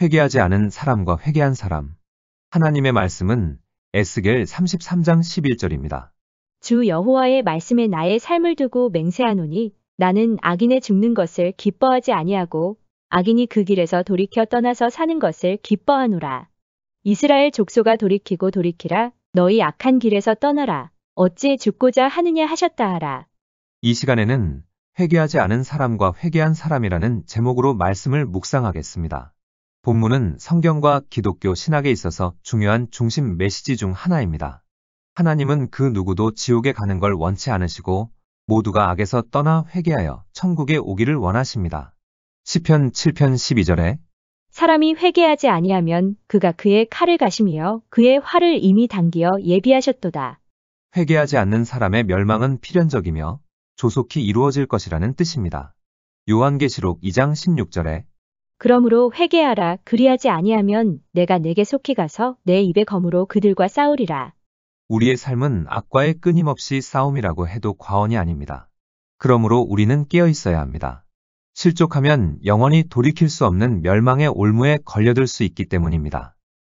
회개하지 않은 사람과 회개한 사람. 하나님의 말씀은 에스겔 33장 11절입니다. 주 여호와의 말씀에 나의 삶을 두고 맹세하노니 나는 악인의 죽는 것을 기뻐하지 아니하고 악인이 그 길에서 돌이켜 떠나서 사는 것을 기뻐하노라. 이스라엘 족속아 돌이키고 돌이키라. 너희 악한 길에서 떠나라. 어찌 죽고자 하느냐 하셨다 하라. 이 시간에는 회개하지 않은 사람과 회개한 사람이라는 제목으로 말씀을 묵상하겠습니다. 본문은 성경과 기독교 신학에 있어서 중요한 중심 메시지 중 하나입니다. 하나님은 그 누구도 지옥에 가는 걸 원치 않으시고 모두가 악에서 떠나 회개하여 천국에 오기를 원하십니다. 시편 7편 12절에 사람이 회개하지 아니하면 그가 그의 칼을 가심이여 그의 활을 이미 당기어 예비하셨도다. 회개하지 않는 사람의 멸망은 필연적이며 조속히 이루어질 것이라는 뜻입니다. 요한계시록 2장 16절에 그러므로 회개하라. 그리하지 아니하면 내가 내게 속히 가서 내 입의 검으로 그들과 싸우리라. 우리의 삶은 악과의 끊임없이 싸움이라고 해도 과언이 아닙니다. 그러므로 우리는 깨어 있어야 합니다. 실족하면 영원히 돌이킬 수 없는 멸망의 올무에 걸려들 수 있기 때문입니다.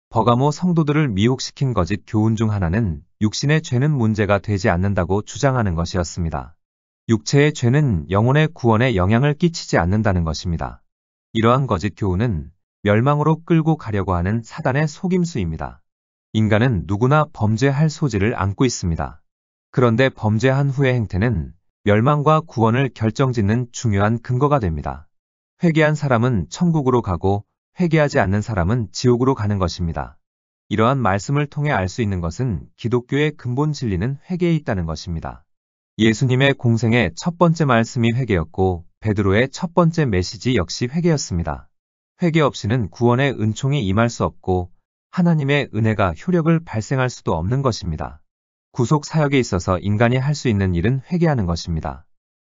버가모 성도들을 미혹시킨 거짓 교훈 중 하나는 육신의 죄는 문제가 되지 않는다고 주장하는 것이었습니다. 육체의 죄는 영혼의 구원에 영향을 끼치지 않는다는 것입니다. 이러한 거짓 교훈은 멸망으로 끌고 가려고 하는 사단의 속임수입니다. 인간은 누구나 범죄할 소질을 안고 있습니다. 그런데 범죄한 후의 행태는 멸망과 구원을 결정짓는 중요한 근거가 됩니다. 회개한 사람은 천국으로 가고 회개하지 않는 사람은 지옥으로 가는 것입니다. 이러한 말씀을 통해 알 수 있는 것은 기독교의 근본 진리는 회개에 있다는 것입니다. 예수님의 공생의 첫 번째 말씀이 회개였고 베드로의 첫 번째 메시지 역시 회개였습니다. 회개 없이는 구원의 은총이 임할 수 없고 하나님의 은혜가 효력을 발생할 수도 없는 것입니다. 구속 사역에 있어서 인간이 할 수 있는 일은 회개하는 것입니다.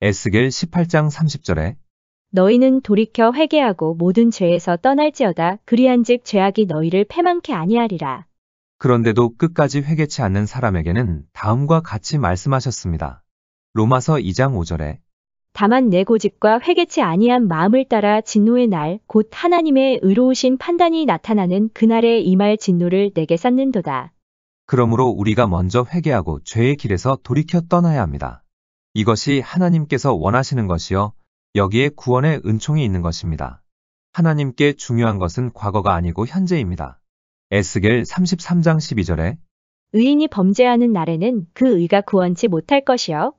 에스겔 18장 30절에 너희는 돌이켜 회개하고 모든 죄에서 떠날지어다. 그리한즉 죄악이 너희를 패망케 아니하리라. 그런데도 끝까지 회개치 않는 사람에게는 다음과 같이 말씀하셨습니다. 로마서 2장 5절에 다만 내 고집과 회개치 아니한 마음을 따라 진노의 날 곧 하나님의 의로우신 판단이 나타나는 그날에 임할 진노를 내게 쌓는도다. 그러므로 우리가 먼저 회개하고 죄의 길에서 돌이켜 떠나야 합니다. 이것이 하나님께서 원하시는 것이요 여기에 구원의 은총이 있는 것입니다. 하나님께 중요한 것은 과거가 아니고 현재입니다. 에스겔 33장 12절에 의인이 범죄하는 날에는 그 의가 구원치 못할 것이요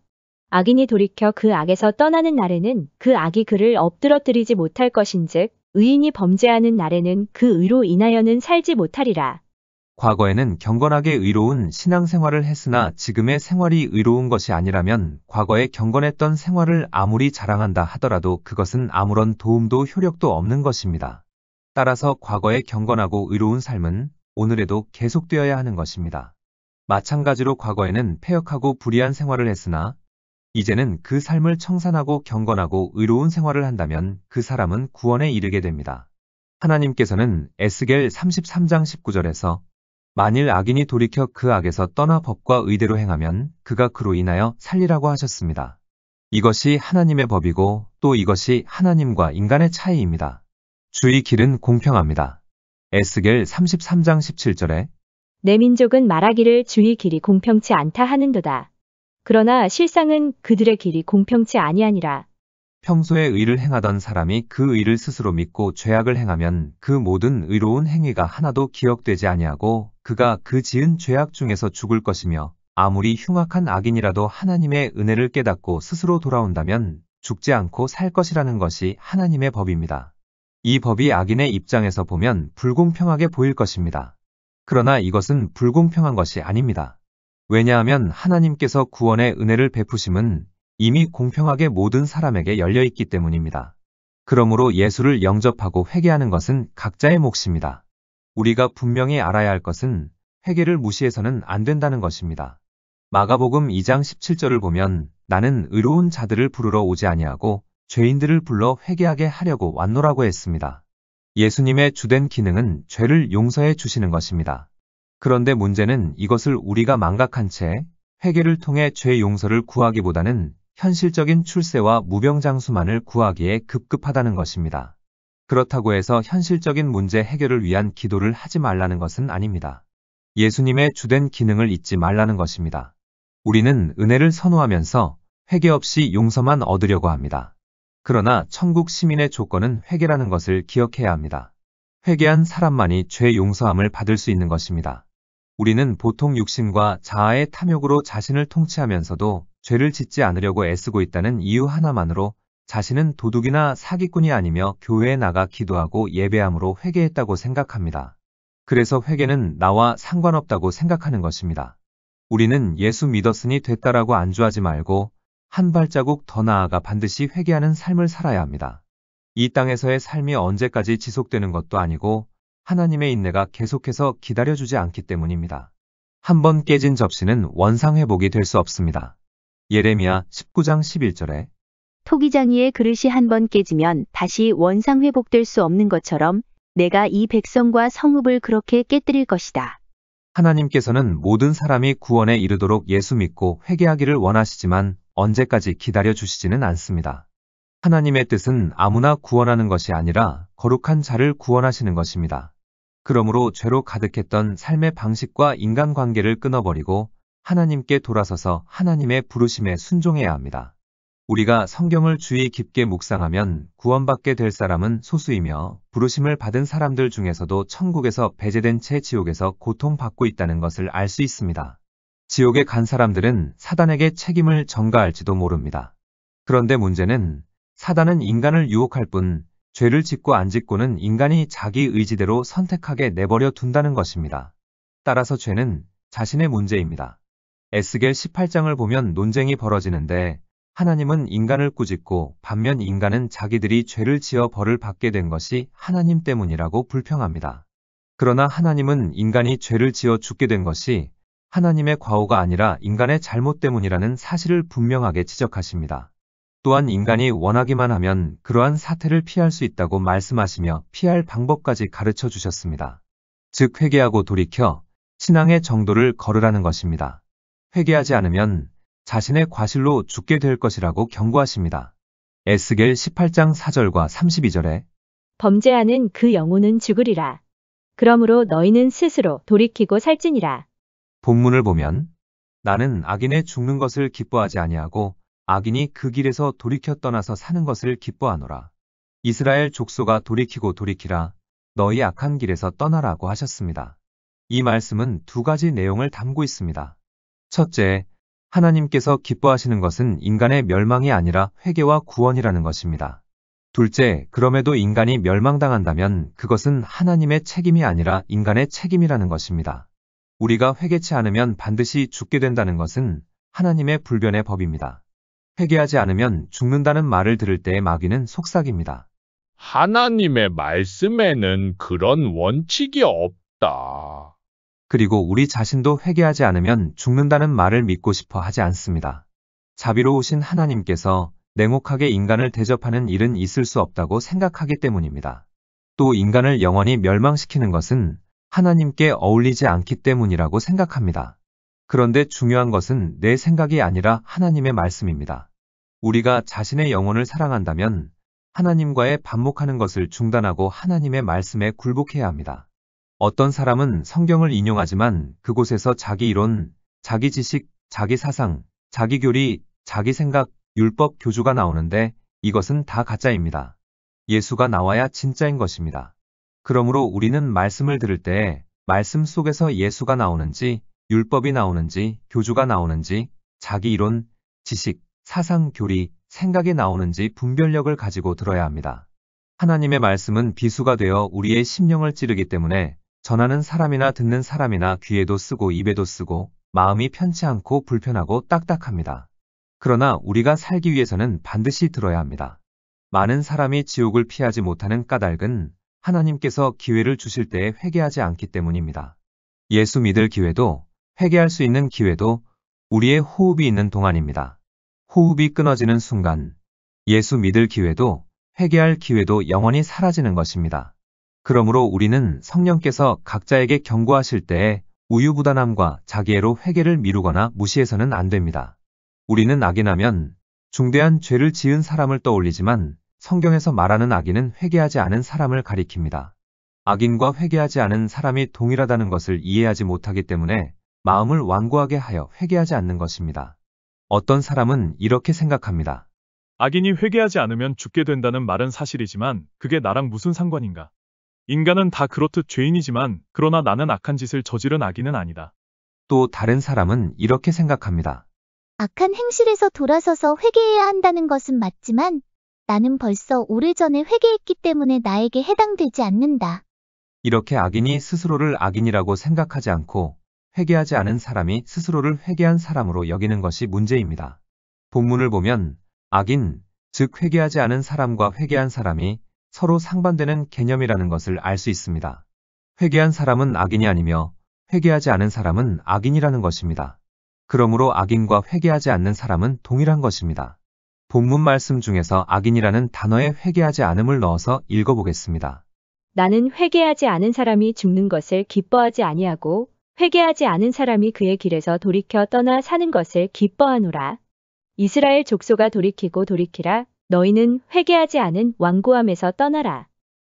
악인이 돌이켜 그 악에서 떠나는 날에는 그 악이 그를 엎드러뜨리지 못할 것인즉 의인이 범죄하는 날에는 그 의로 인하여는 살지 못하리라. 과거에는 경건하게 의로운 신앙생활을 했으나 지금의 생활이 의로운 것이 아니라면 과거에 경건했던 생활을 아무리 자랑한다 하더라도 그것은 아무런 도움도 효력도 없는 것입니다. 따라서 과거의 경건하고 의로운 삶은 오늘에도 계속되어야 하는 것입니다. 마찬가지로 과거에는 패역하고 불의한 생활을 했으나 이제는 그 삶을 청산하고 경건하고 의로운 생활을 한다면 그 사람은 구원에 이르게 됩니다. 하나님께서는 에스겔 33장 19절에서 만일 악인이 돌이켜 그 악에서 떠나 법과 의대로 행하면 그가 그로 인하여 살리라고 하셨습니다. 이것이 하나님의 법이고 또 이것이 하나님과 인간의 차이입니다. 주의 길은 공평합니다. 에스겔 33장 17절에 내 민족은 말하기를 주의 길이 공평치 않다 하는도다. 그러나 실상은 그들의 길이 공평치 아니하니라. 평소에 의를 행하던 사람이 그 의를 스스로 믿고 죄악을 행하면 그 모든 의로운 행위가 하나도 기억되지 아니하고 그가 그 지은 죄악 중에서 죽을 것이며 아무리 흉악한 악인이라도 하나님의 은혜를 깨닫고 스스로 돌아온다면 죽지 않고 살 것이라는 것이 하나님의 법입니다. 이 법이 악인의 입장에서 보면 불공평하게 보일 것입니다. 그러나 이것은 불공평한 것이 아닙니다. 왜냐하면 하나님께서 구원의 은혜를 베푸심은 이미 공평하게 모든 사람에게 열려있기 때문입니다. 그러므로 예수를 영접하고 회개하는 것은 각자의 몫입니다. 우리가 분명히 알아야 할 것은 회개를 무시해서는 안 된다는 것입니다. 마가복음 2장 17절을 보면 나는 의로운 자들을 부르러 오지 아니하고 죄인들을 불러 회개하게 하려고 왔노라고 했습니다. 예수님의 주된 기능은 죄를 용서해 주시는 것입니다. 그런데 문제는 이것을 우리가 망각한 채 회개를 통해 죄 용서를 구하기보다는 현실적인 출세와 무병장수만을 구하기에 급급하다는 것입니다. 그렇다고 해서 현실적인 문제 해결을 위한 기도를 하지 말라는 것은 아닙니다. 예수님의 주된 기능을 잊지 말라는 것입니다. 우리는 은혜를 선호하면서 회개 없이 용서만 얻으려고 합니다. 그러나 천국 시민의 조건은 회개라는 것을 기억해야 합니다. 회개한 사람만이 죄 용서함을 받을 수 있는 것입니다. 우리는 보통 육신과 자아의 탐욕으로 자신을 통치하면서도 죄를 짓지 않으려고 애쓰고 있다는 이유 하나만으로 자신은 도둑이나 사기꾼이 아니며 교회에 나가 기도하고 예배함으로 회개했다고 생각합니다. 그래서 회개는 나와 상관없다고 생각하는 것입니다. 우리는 예수 믿었으니 됐다라고 안주하지 말고 한 발자국 더 나아가 반드시 회개하는 삶을 살아야 합니다. 이 땅에서의 삶이 언제까지 지속되는 것도 아니고 하나님의 인내가 계속해서 기다려주지 않기 때문입니다. 한번 깨진 접시는 원상회복이 될 수 없습니다. 예레미야 19장 11절에 토기장이의 그릇이 한번 깨지면 다시 원상 회복될 수 없는 것처럼 내가 이 백성과 성읍을 그렇게 깨뜨릴 것이다. 하나님께서는 모든 사람이 구원에 이르도록 예수 믿고 회개하기를 원하시지만 언제까지 기다려주시지는 않습니다. 하나님의 뜻은 아무나 구원하는 것이 아니라 거룩한 자를 구원하시는 것입니다. 그러므로 죄로 가득했던 삶의 방식과 인간관계를 끊어버리고 하나님께 돌아서서 하나님의 부르심에 순종해야 합니다. 우리가 성경을 주의 깊게 묵상하면 구원받게 될 사람은 소수이며 부르심을 받은 사람들 중에서도 천국에서 배제된 채 지옥에서 고통받고 있다는 것을 알 수 있습니다. 지옥에 간 사람들은 사단에게 책임을 전가할지도 모릅니다. 그런데 문제는 사단은 인간을 유혹할 뿐 죄를 짓고 안 짓고는 인간이 자기 의지대로 선택하게 내버려 둔다는 것입니다. 따라서 죄는 자신의 문제입니다. 에스겔 18장을 보면 논쟁이 벌어지는데 하나님은 인간을 꾸짖고 반면 인간은 자기들이 죄를 지어 벌을 받게 된 것이 하나님 때문이라고 불평합니다. 그러나 하나님은 인간이 죄를 지어 죽게 된 것이 하나님의 과오가 아니라 인간의 잘못 때문이라는 사실을 분명하게 지적하십니다. 또한 인간이 원하기만 하면 그러한 사태를 피할 수 있다고 말씀하시며 피할 방법까지 가르쳐 주셨습니다. 즉 회개하고 돌이켜 신앙의 정도를 걸으라는 것입니다. 회개하지 않으면 자신의 과실로 죽게 될 것이라고 경고하십니다. 에스겔 18장 4절과 32절에 범죄하는 그 영혼은 죽으리라. 그러므로 너희는 스스로 돌이키고 살찌니라. 본문을 보면 나는 악인의 죽는 것을 기뻐하지 아니하고 악인이 그 길에서 돌이켜 떠나서 사는 것을 기뻐하노라. 이스라엘 족속아 돌이키고 돌이키라. 너희 악한 길에서 떠나라고 하셨습니다. 이 말씀은 두 가지 내용을 담고 있습니다. 첫째, 하나님께서 기뻐하시는 것은 인간의 멸망이 아니라 회개와 구원이라는 것입니다. 둘째, 그럼에도 인간이 멸망당한다면 그것은 하나님의 책임이 아니라 인간의 책임이라는 것입니다. 우리가 회개치 않으면 반드시 죽게 된다는 것은 하나님의 불변의 법입니다. 회개하지 않으면 죽는다는 말을 들을 때의 마귀는 속삭입니다. 하나님의 말씀에는 그런 원칙이 없다. 그리고 우리 자신도 회개하지 않으면 죽는다는 말을 믿고 싶어 하지 않습니다. 자비로우신 하나님께서 냉혹하게 인간을 대접하는 일은 있을 수 없다고 생각하기 때문입니다. 또 인간을 영원히 멸망시키는 것은 하나님께 어울리지 않기 때문이라고 생각합니다. 그런데 중요한 것은 내 생각이 아니라 하나님의 말씀입니다. 우리가 자신의 영혼을 사랑한다면 하나님과의 반목하는 것을 중단하고 하나님의 말씀에 굴복해야 합니다. 어떤 사람은 성경을 인용하지만 그곳에서 자기 이론, 자기 지식, 자기 사상, 자기 교리, 자기 생각, 율법 교주가 나오는데 이것은 다 가짜입니다. 예수가 나와야 진짜인 것입니다. 그러므로 우리는 말씀을 들을 때 말씀 속에서 예수가 나오는지, 율법이 나오는지, 교주가 나오는지, 자기 이론, 지식, 사상, 교리, 생각이 나오는지 분별력을 가지고 들어야 합니다. 하나님의 말씀은 비수가 되어 우리의 심령을 찌르기 때문에 전하는 사람이나 듣는 사람이나 귀에도 쓰고 입에도 쓰고 마음이 편치 않고 불편하고 딱딱합니다. 그러나 우리가 살기 위해서는 반드시 들어야 합니다. 많은 사람이 지옥을 피하지 못하는 까닭은 하나님께서 기회를 주실 때에 회개하지 않기 때문입니다. 예수 믿을 기회도 회개할 수 있는 기회도 우리의 호흡이 있는 동안입니다. 호흡이 끊어지는 순간 예수 믿을 기회도 회개할 기회도 영원히 사라지는 것입니다. 그러므로 우리는 성령께서 각자에게 경고하실 때에 우유부단함과 자기애로 회개를 미루거나 무시해서는 안 됩니다. 우리는 악인하면 중대한 죄를 지은 사람을 떠올리지만 성경에서 말하는 악인은 회개하지 않은 사람을 가리킵니다. 악인과 회개하지 않은 사람이 동일하다는 것을 이해하지 못하기 때문에 마음을 완고하게 하여 회개하지 않는 것입니다. 어떤 사람은 이렇게 생각합니다. 악인이 회개하지 않으면 죽게 된다는 말은 사실이지만 그게 나랑 무슨 상관인가? 인간은 다 그렇듯 죄인이지만 그러나 나는 악한 짓을 저지른 악인은 아니다. 또 다른 사람은 이렇게 생각합니다. 악한 행실에서 돌아서서 회개해야 한다는 것은 맞지만 나는 벌써 오래전에 회개했기 때문에 나에게 해당되지 않는다. 이렇게 악인이 스스로를 악인이라고 생각하지 않고 회개하지 않은 사람이 스스로를 회개한 사람으로 여기는 것이 문제입니다. 본문을 보면 악인, 즉 회개하지 않은 사람과 회개한 사람이 서로 상반되는 개념이라는 것을 알 수 있습니다. 회개한 사람은 악인이 아니며 회개하지 않은 사람은 악인이라는 것입니다. 그러므로 악인과 회개하지 않는 사람은 동일한 것입니다. 본문 말씀 중에서 악인이라는 단어에 회개하지 않음을 넣어서 읽어보겠습니다. 나는 회개하지 않은 사람이 죽는 것을 기뻐하지 아니하고 회개하지 않은 사람이 그의 길에서 돌이켜 떠나 사는 것을 기뻐하노라. 이스라엘 족속아 돌이키고 돌이키라. 너희는 회개하지 않은 완고함에서 떠나라.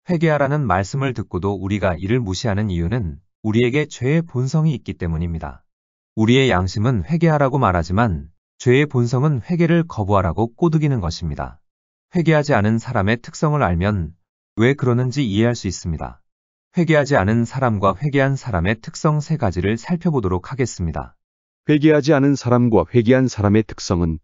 회개하라는 말씀을 듣고도 우리가 이를 무시하는 이유는 우리에게 죄의 본성이 있기 때문입니다. 우리의 양심은 회개하라고 말하지만 죄의 본성은 회개를 거부하라고 꼬드기는 것입니다. 회개하지 않은 사람의 특성을 알면 왜 그러는지 이해할 수 있습니다. 회개하지 않은 사람과 회개한 사람의 특성 3가지를 살펴보도록 하겠습니다. 회개하지 않은 사람과 회개한 사람의 특성은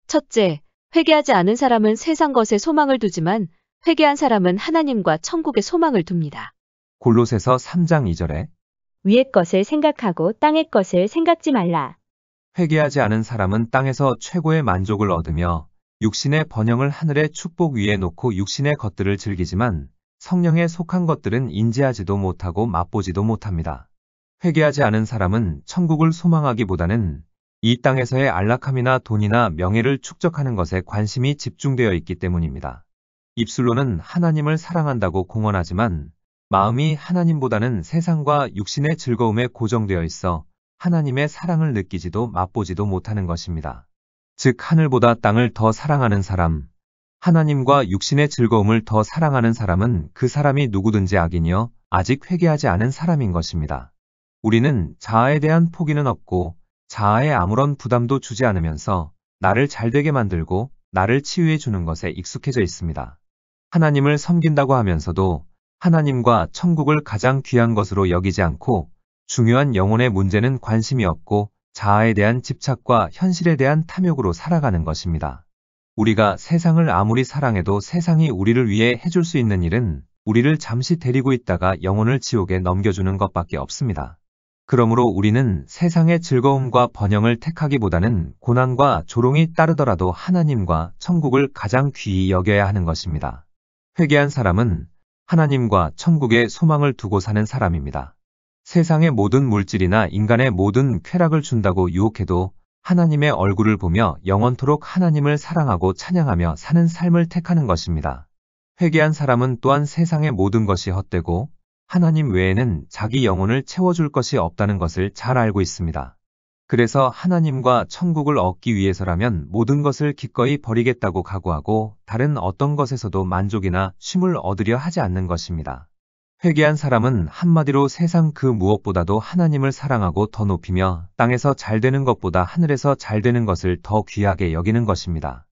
첫째, 회개하지 않은 사람은 세상 것에 소망을 두지만 회개한 사람은 하나님과 천국에 소망을 둡니다. 골로새서 3장 2절에 위의 것을 생각하고 땅의 것을 생각지 말라. 회개하지 않은 사람은 땅에서 최고의 만족을 얻으며 육신의 번영을 하늘의 축복 위에 놓고 육신의 것들을 즐기지만 성령에 속한 것들은 인지하지도 못하고 맛보지도 못합니다. 회개하지 않은 사람은 천국을 소망하기보다는 이 땅에서의 안락함이나 돈이나 명예를 축적하는 것에 관심이 집중되어 있기 때문입니다. 입술로는 하나님을 사랑한다고 공언하지만 마음이 하나님보다는 세상과 육신의 즐거움에 고정되어 있어 하나님의 사랑을 느끼지도 맛보지도 못하는 것입니다. 즉 하늘보다 땅을 더 사랑하는 사람, 하나님과 육신의 즐거움을 더 사랑하는 사람은 그 사람이 누구든지 악인이여 아직 회개하지 않은 사람인 것입니다. 우리는 자아에 대한 포기는 없고 자아에 아무런 부담도 주지 않으면서 나를 잘되게 만들고 나를 치유해 주는 것에 익숙해져 있습니다. 하나님을 섬긴다고 하면서도 하나님과 천국을 가장 귀한 것으로 여기지 않고 중요한 영혼의 문제는 관심이 없고 자아에 대한 집착과 현실에 대한 탐욕으로 살아가는 것입니다. 우리가 세상을 아무리 사랑해도 세상이 우리를 위해 해줄 수 있는 일은 우리를 잠시 데리고 있다가 영혼을 지옥에 넘겨주는 것밖에 없습니다. 그러므로 우리는 세상의 즐거움과 번영을 택하기보다는 고난과 조롱이 따르더라도 하나님과 천국을 가장 귀히 여겨야 하는 것입니다. 회개한 사람은 하나님과 천국에 소망을 두고 사는 사람입니다. 세상의 모든 물질이나 인간의 모든 쾌락을 준다고 유혹해도 하나님의 얼굴을 보며 영원토록 하나님을 사랑하고 찬양하며 사는 삶을 택하는 것입니다. 회개한 사람은 또한 세상의 모든 것이 헛되고 하나님 외에는 자기 영혼을 채워줄 것이 없다는 것을 잘 알고 있습니다. 그래서 하나님과 천국을 얻기 위해서라면 모든 것을 기꺼이 버리겠다고 각오하고 다른 어떤 것에서도 만족이나 쉼을 얻으려 하지 않는 것입니다. 회개한 사람은 한마디로 세상 그 무엇보다도 하나님을 사랑하고 더 높이며 땅에서 잘 되는 것보다 하늘에서 잘 되는 것을 더 귀하게 여기는 것입니다.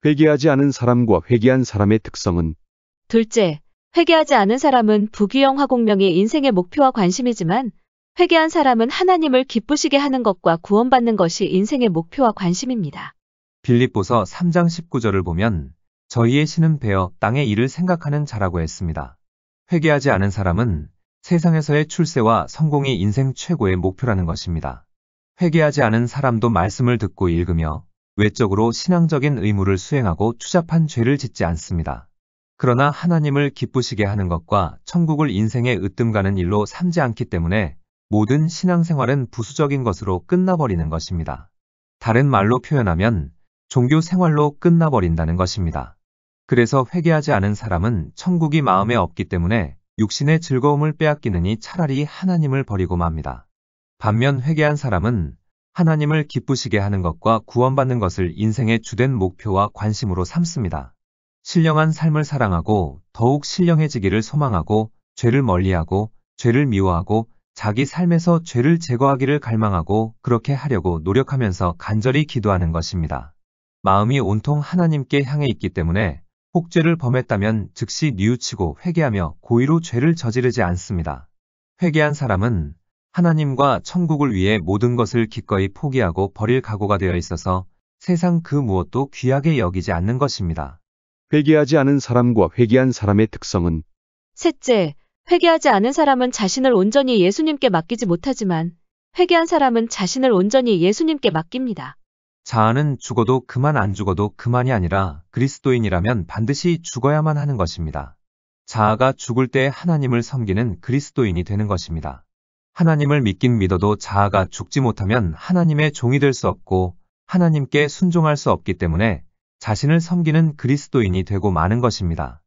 회개하지 않은 사람과 회개한 사람의 특성은 둘째, 회개하지 않은 사람은 부귀영 화공명이 인생의 목표와 관심이지만 회개한 사람은 하나님을 기쁘시게 하는 것과 구원받는 것이 인생의 목표와 관심입니다. 빌립보서 3장 19절을 보면 저희의 신은 베어 땅의 일을 생각하는 자라고 했습니다. 회개하지 않은 사람은 세상에서의 출세와 성공이 인생 최고의 목표라는 것입니다. 회개하지 않은 사람도 말씀을 듣고 읽으며 외적으로 신앙적인 의무를 수행하고 추잡한 죄를 짓지 않습니다. 그러나 하나님을 기쁘시게 하는 것과 천국을 인생의 으뜸 가는 일로 삼지 않기 때문에 모든 신앙생활은 부수적인 것으로 끝나버리는 것입니다. 다른 말로 표현하면 종교 생활로 끝나버린다는 것입니다. 그래서 회개하지 않은 사람은 천국이 마음에 없기 때문에 육신의 즐거움을 빼앗기느니 차라리 하나님을 버리고 맙니다. 반면 회개한 사람은 하나님을 기쁘시게 하는 것과 구원받는 것을 인생의 주된 목표와 관심으로 삼습니다. 신령한 삶을 사랑하고 더욱 신령해지기를 소망하고 죄를 멀리하고 죄를 미워하고 자기 삶에서 죄를 제거하기를 갈망하고 그렇게 하려고 노력하면서 간절히 기도하는 것입니다. 마음이 온통 하나님께 향해 있기 때문에 혹 죄를 범했다면 즉시 뉘우치고 회개하며 고의로 죄를 저지르지 않습니다. 회개한 사람은 하나님과 천국을 위해 모든 것을 기꺼이 포기하고 버릴 각오가 되어 있어서 세상 그 무엇도 귀하게 여기지 않는 것입니다. 회개하지 않은 사람과 회개한 사람의 특성은 셋째, 회개하지 않은 사람은 자신을 온전히 예수님께 맡기지 못하지만 회개한 사람은 자신을 온전히 예수님께 맡깁니다. 자아는 죽어도 그만 안 죽어도 그만이 아니라 그리스도인이라면 반드시 죽어야만 하는 것입니다. 자아가 죽을 때 하나님을 섬기는 그리스도인이 되는 것입니다. 하나님을 믿긴 믿어도 자아가 죽지 못하면 하나님의 종이 될 수 없고 하나님께 순종할 수 없기 때문에 자신을 섬기는 그리스도인이 되고 마는 것입니다.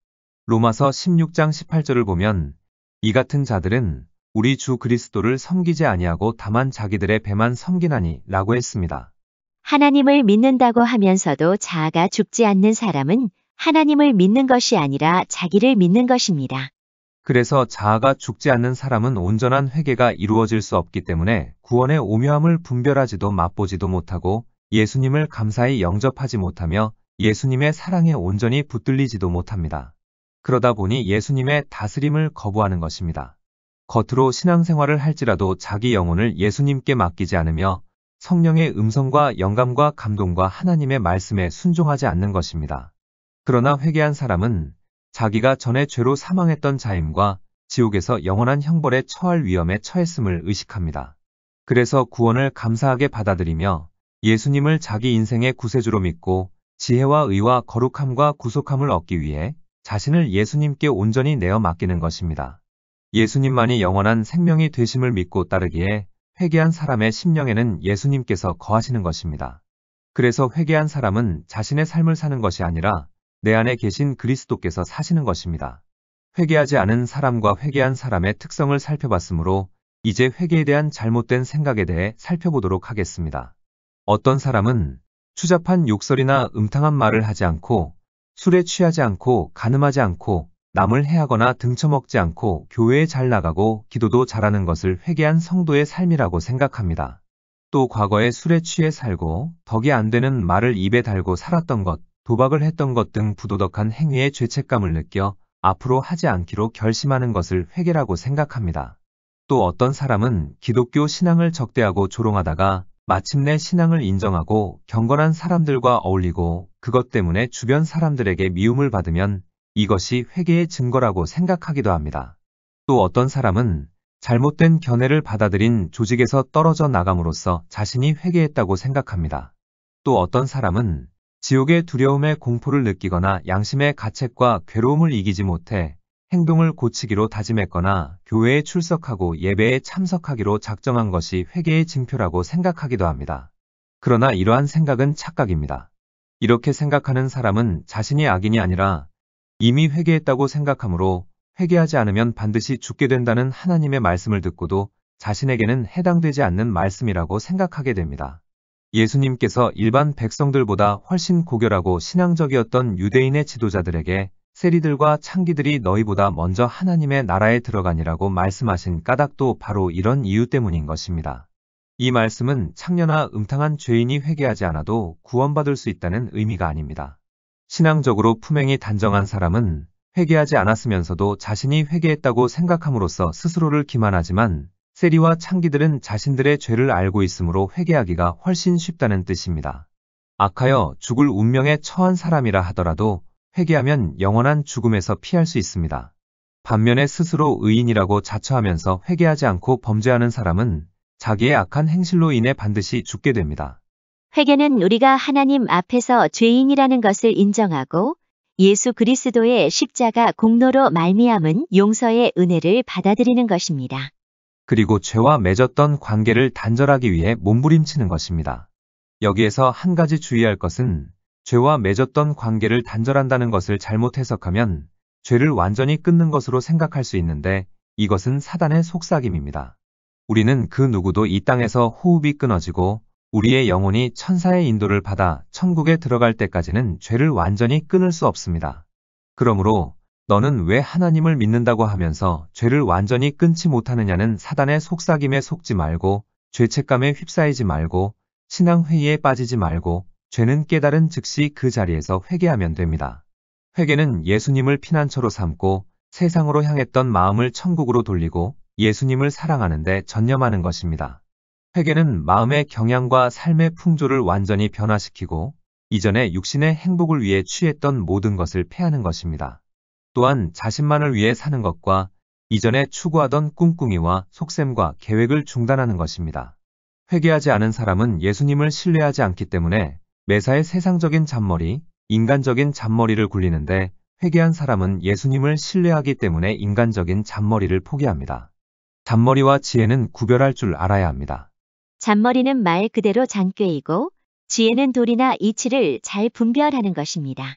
로마서 16장 18절을 보면 이 같은 자들은 우리 주 그리스도를 섬기지 아니하고 다만 자기들의 배만 섬기나니 라고 했습니다. 하나님을 믿는다고 하면서도 자아가 죽지 않는 사람은 하나님을 믿는 것이 아니라 자기를 믿는 것입니다. 그래서 자아가 죽지 않는 사람은 온전한 회개가 이루어질 수 없기 때문에 구원의 오묘함을 분별하지도 맛보지도 못하고 예수님을 감사히 영접하지 못하며 예수님의 사랑에 온전히 붙들리지도 못합니다. 그러다 보니 예수님의 다스림을 거부하는 것입니다. 겉으로 신앙생활을 할지라도 자기 영혼을 예수님께 맡기지 않으며 성령의 음성과 영감과 감동과 하나님의 말씀에 순종하지 않는 것입니다. 그러나 회개한 사람은 자기가 전에 죄로 사망했던 자임과 지옥에서 영원한 형벌에 처할 위험에 처했음을 의식합니다. 그래서 구원을 감사하게 받아들이며 예수님을 자기 인생의 구세주로 믿고 지혜와 의와 거룩함과 구속함을 얻기 위해 자신을 예수님께 온전히 내어 맡기는 것입니다. 예수님만이 영원한 생명이 되심을 믿고 따르기에 회개한 사람의 심령에는 예수님께서 거하시는 것입니다. 그래서 회개한 사람은 자신의 삶을 사는 것이 아니라 내 안에 계신 그리스도께서 사시는 것입니다. 회개하지 않은 사람과 회개한 사람의 특성을 살펴봤으므로 이제 회개에 대한 잘못된 생각에 대해 살펴보도록 하겠습니다. 어떤 사람은 추잡한 욕설이나 음탕한 말을 하지 않고 술에 취하지 않고 간음하지 않고 남을 해하거나 등쳐먹지 않고 교회에 잘 나가고 기도도 잘하는 것을 회개한 성도의 삶이라고 생각합니다. 또 과거에 술에 취해 살고 덕이 안 되는 말을 입에 달고 살았던 것, 도박을 했던 것 등 부도덕한 행위에 죄책감을 느껴 앞으로 하지 않기로 결심하는 것을 회개라고 생각합니다. 또 어떤 사람은 기독교 신앙을 적대하고 조롱하다가 마침내 신앙을 인정하고 경건한 사람들과 어울리고 그것 때문에 주변 사람들에게 미움을 받으면 이것이 회개의 증거라고 생각하기도 합니다. 또 어떤 사람은 잘못된 견해를 받아들인 조직에서 떨어져 나감으로써 자신이 회개했다고 생각합니다. 또 어떤 사람은 지옥의 두려움에 공포를 느끼거나 양심의 가책과 괴로움을 이기지 못해 행동을 고치기로 다짐했거나 교회에 출석하고 예배에 참석하기로 작정한 것이 회개의 징표라고 생각하기도 합니다. 그러나 이러한 생각은 착각입니다. 이렇게 생각하는 사람은 자신이 악인이 아니라 이미 회개했다고 생각하므로 회개하지 않으면 반드시 죽게 된다는 하나님의 말씀을 듣고도 자신에게는 해당되지 않는 말씀이라고 생각하게 됩니다. 예수님께서 일반 백성들보다 훨씬 고결하고 신앙적이었던 유대인의 지도자들에게 세리들과 창기들이 너희보다 먼저 하나님의 나라에 들어가니라고 말씀하신 까닭도 바로 이런 이유 때문인 것입니다. 이 말씀은 창녀나 음탕한 죄인이 회개하지 않아도 구원받을 수 있다는 의미가 아닙니다. 신앙적으로 품행이 단정한 사람은 회개하지 않았으면서도 자신이 회개했다고 생각함으로써 스스로를 기만하지만 세리와 창기들은 자신들의 죄를 알고 있으므로 회개하기가 훨씬 쉽다는 뜻입니다. 악하여 죽을 운명에 처한 사람이라 하더라도 회개하면 영원한 죽음에서 피할 수 있습니다. 반면에 스스로 의인이라고 자처하면서 회개하지 않고 범죄하는 사람은 자기의 악한 행실로 인해 반드시 죽게 됩니다. 회개는 우리가 하나님 앞에서 죄인이라는 것을 인정하고 예수 그리스도의 십자가 공로로 말미암은 용서의 은혜를 받아들이는 것입니다. 그리고 죄와 맺었던 관계를 단절하기 위해 몸부림치는 것입니다. 여기에서 한 가지 주의할 것은 죄와 맺었던 관계를 단절한다는 것을 잘못 해석하면 죄를 완전히 끊는 것으로 생각할 수 있는데 이것은 사단의 속삭임입니다. 우리는 그 누구도 이 땅에서 호흡이 끊어지고 우리의 영혼이 천사의 인도를 받아 천국에 들어갈 때까지는 죄를 완전히 끊을 수 없습니다. 그러므로 너는 왜 하나님을 믿는다고 하면서 죄를 완전히 끊지 못하느냐는 사단의 속삭임에 속지 말고 죄책감에 휩싸이지 말고 신앙회의에 빠지지 말고 죄는 깨달은 즉시 그 자리에서 회개하면 됩니다. 회개는 예수님을 피난처로 삼고 세상으로 향했던 마음을 천국으로 돌리고 예수님을 사랑하는 데 전념하는 것입니다. 회개는 마음의 경향과 삶의 풍조를 완전히 변화시키고 이전에 육신의 행복을 위해 취했던 모든 것을 패하는 것입니다. 또한 자신만을 위해 사는 것과 이전에 추구하던 꿍꿍이와 속셈과 계획을 중단하는 것입니다. 회개하지 않은 사람은 예수님을 신뢰하지 않기 때문에 매사에 세상적인 잔머리, 인간적인 잔머리를 굴리는데 회개한 사람은 예수님을 신뢰하기 때문에 인간적인 잔머리를 포기합니다. 잔머리와 지혜는 구별할 줄 알아야 합니다. 잔머리는 말 그대로 잔꾀이고 지혜는 도리나 이치를 잘 분별하는 것입니다.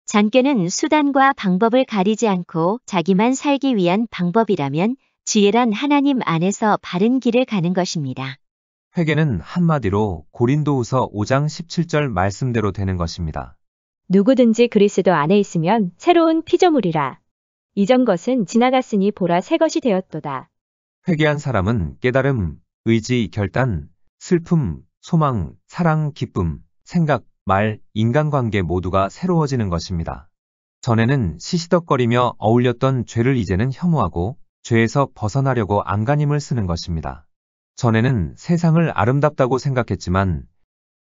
잔꾀는 수단과 방법을 가리지 않고 자기만 살기 위한 방법이라면 지혜란 하나님 안에서 바른 길을 가는 것입니다. 회개는 한마디로 고린도후서 5장 17절 말씀대로 되는 것입니다. 누구든지 그리스도 안에 있으면 새로운 피조물이라. 이전 것은 지나갔으니 보라 새 것이 되었도다. 회개한 사람은 깨달음, 의지, 결단, 슬픔, 소망, 사랑, 기쁨, 생각, 말, 인간관계 모두가 새로워지는 것입니다. 전에는 시시덕거리며 어울렸던 죄를 이제는 혐오하고 죄에서 벗어나려고 안간힘을 쓰는 것입니다. 전에는 세상을 아름답다고 생각했지만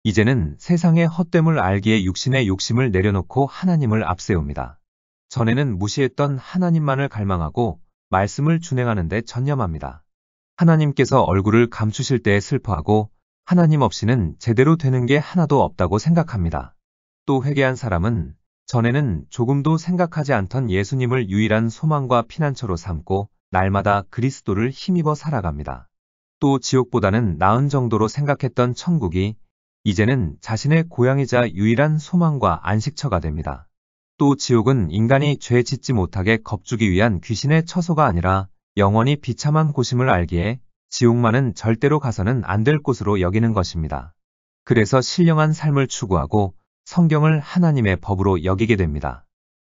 이제는 세상의 헛됨을 알기에 육신의 욕심을 내려놓고 하나님을 앞세웁니다. 전에는 무시했던 하나님만을 갈망하고 말씀을 준행하는 데 전념합니다. 하나님께서 얼굴을 감추실 때에 슬퍼하고 하나님 없이는 제대로 되는 게 하나도 없다고 생각합니다. 또 회개한 사람은 전에는 조금도 생각하지 않던 예수님을 유일한 소망과 피난처로 삼고 날마다 그리스도를 힘입어 살아갑니다. 또 지옥보다는 나은 정도로 생각했던 천국이 이제는 자신의 고향이자 유일한 소망과 안식처가 됩니다. 또 지옥은 인간이 죄 짓지 못하게 겁주기 위한 귀신의 처소가 아니라 영원히 비참한 곳임을 알기에 지옥만은 절대로 가서는 안 될 곳으로 여기는 것입니다. 그래서 신령한 삶을 추구하고 성경을 하나님의 법으로 여기게 됩니다.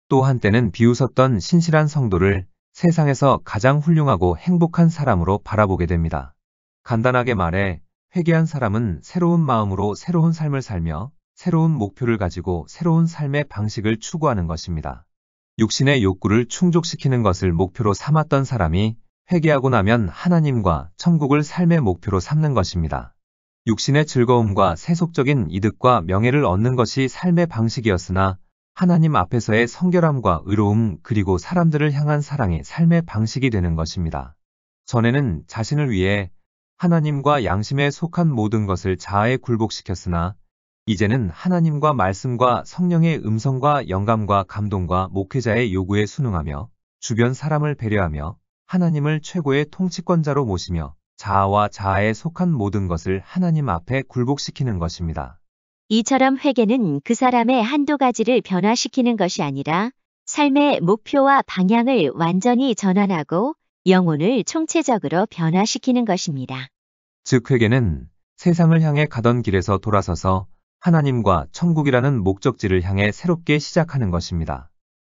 또 한때는 비웃었던 신실한 성도를 세상에서 가장 훌륭하고 행복한 사람으로 바라보게 됩니다. 간단하게 말해 회개한 사람은 새로운 마음으로 새로운 삶을 살며 새로운 목표를 가지고 새로운 삶의 방식을 추구하는 것입니다. 육신의 욕구를 충족시키는 것을 목표로 삼았던 사람이 회개하고 나면 하나님과 천국을 삶의 목표로 삼는 것입니다. 육신의 즐거움과 세속적인 이득과 명예를 얻는 것이 삶의 방식이었으나 하나님 앞에서의 성결함과 의로움 그리고 사람들을 향한 사랑이 삶의 방식이 되는 것입니다. 전에는 자신을 위해 하나님과 양심에 속한 모든 것을 자아에 굴복시켰으나 이제는 하나님과 말씀과 성령의 음성과 영감과 감동과 목회자의 요구에 순응하며 주변 사람을 배려하며 하나님을 최고의 통치권자로 모시며 자아와 자아에 속한 모든 것을 하나님 앞에 굴복시키는 것입니다. 이처럼 회개는 그 사람의 한두 가지를 변화시키는 것이 아니라 삶의 목표와 방향을 완전히 전환하고 영혼을 총체적으로 변화시키는 것입니다. 즉 회개는 세상을 향해 가던 길에서 돌아서서 하나님과 천국이라는 목적지를 향해 새롭게 시작하는 것입니다.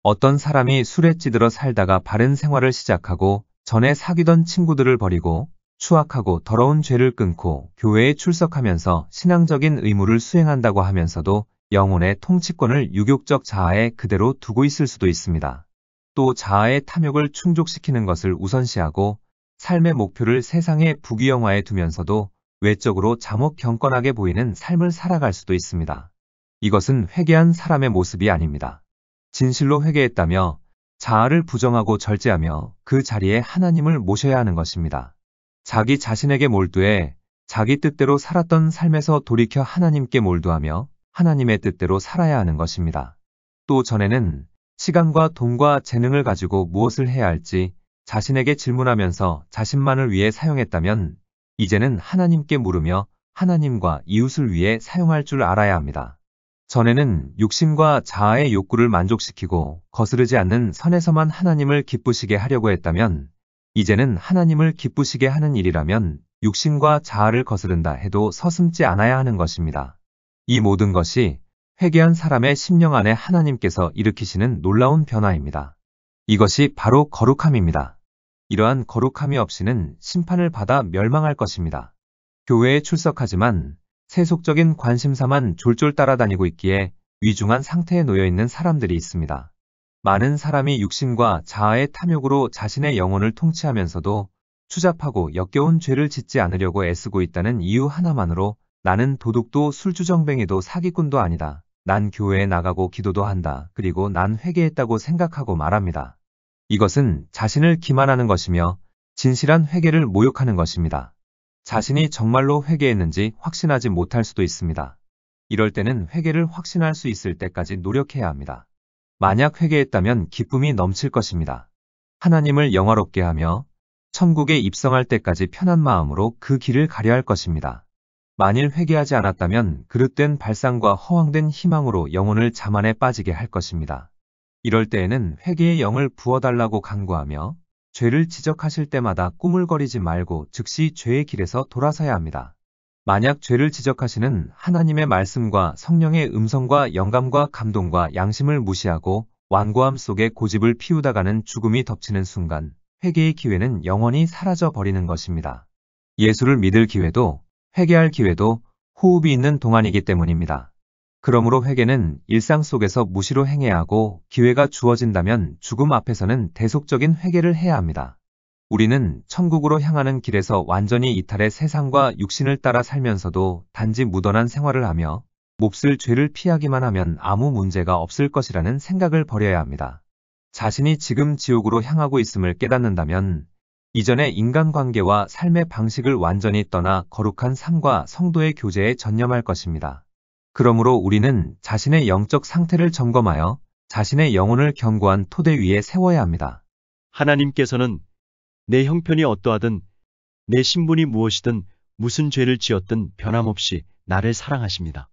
어떤 사람이 술에 찌들어 살다가 바른 생활을 시작하고 전에 사귀던 친구들을 버리고 추악하고 더러운 죄를 끊고 교회에 출석하면서 신앙적인 의무를 수행한다고 하면서도 영혼의 통치권을 유욕적 자아에 그대로 두고 있을 수도 있습니다. 또 자아의 탐욕을 충족시키는 것을 우선시하고 삶의 목표를 세상의 부귀영화에 두면서도 외적으로 자목경건하게 보이는 삶을 살아갈 수도 있습니다. 이것은 회개한 사람의 모습이 아닙니다. 진실로 회개했다며 자아를 부정하고 절제하며 그 자리에 하나님을 모셔야 하는 것입니다. 자기 자신에게 몰두해 자기 뜻대로 살았던 삶에서 돌이켜 하나님께 몰두하며 하나님의 뜻대로 살아야 하는 것입니다. 또 전에는 시간과 돈과 재능을 가지고 무엇을 해야 할지 자신에게 질문하면서 자신만을 위해 사용했다면 이제는 하나님께 물으며 하나님과 이웃을 위해 사용할 줄 알아야 합니다. 전에는 육신과 자아의 욕구를 만족시키고 거스르지 않는 선에서만 하나님을 기쁘시게 하려고 했다면 이제는 하나님을 기쁘시게 하는 일이라면 육신과 자아를 거스른다 해도 서슴지 않아야 하는 것입니다. 이 모든 것이 회개한 사람의 심령 안에 하나님께서 일으키시는 놀라운 변화입니다. 이것이 바로 거룩함입니다. 이러한 거룩함이 없이는 심판을 받아 멸망할 것입니다. 교회에 출석하지만 세속적인 관심사만 졸졸 따라다니고 있기에 위중한 상태에 놓여 있는 사람들이 있습니다. 많은 사람이 육신과 자아의 탐욕으로 자신의 영혼을 통치하면서도 추잡하고 역겨운 죄를 짓지 않으려고 애쓰고 있다는 이유 하나만으로 나는 도둑도 술주정뱅이도 사기꾼도 아니다. 난 교회에 나가고 기도도 한다. 그리고 난 회개했다고 생각하고 말합니다. 이것은 자신을 기만하는 것이며 진실한 회개를 모욕하는 것입니다. 자신이 정말로 회개했는지 확신하지 못할 수도 있습니다. 이럴 때는 회개를 확신할 수 있을 때까지 노력해야 합니다. 만약 회개했다면 기쁨이 넘칠 것입니다. 하나님을 영화롭게 하며 천국에 입성할 때까지 편한 마음으로 그 길을 가려 할 것입니다. 만일 회개하지 않았다면 그릇된 발상과 허황된 희망으로 영혼을 자만에 빠지게 할 것입니다. 이럴 때에는 회개의 영을 부어달라고 간구하며 죄를 지적하실 때마다 꾸물거리지 말고 즉시 죄의 길에서 돌아서야 합니다. 만약 죄를 지적하시는 하나님의 말씀과 성령의 음성과 영감과 감동과 양심을 무시하고 완고함 속에 고집을 피우다가는 죽음이 덮치는 순간 회개의 기회는 영원히 사라져 버리는 것입니다. 예수를 믿을 기회도 회개할 기회도 호흡이 있는 동안이기 때문입니다. 그러므로 회개는 일상 속에서 무시로 행해야 하고 기회가 주어진다면 죽음 앞에서는 대속적인 회개를 해야 합니다. 우리는 천국으로 향하는 길에서 완전히 이탈해 세상과 육신을 따라 살면서도 단지 무던한 생활을 하며 몹쓸 죄를 피하기만 하면 아무 문제가 없을 것이라는 생각을 버려야 합니다. 자신이 지금 지옥으로 향하고 있음을 깨닫는다면 이전의 인간관계와 삶의 방식을 완전히 떠나 거룩한 삶과 성도의 교제에 전념할 것입니다. 그러므로 우리는 자신의 영적 상태를 점검하여 자신의 영혼을 견고한 토대 위에 세워야 합니다. 하나님께서는 내 형편이 어떠하든 내 신분이 무엇이든 무슨 죄를 지었든 변함없이 나를 사랑하십니다.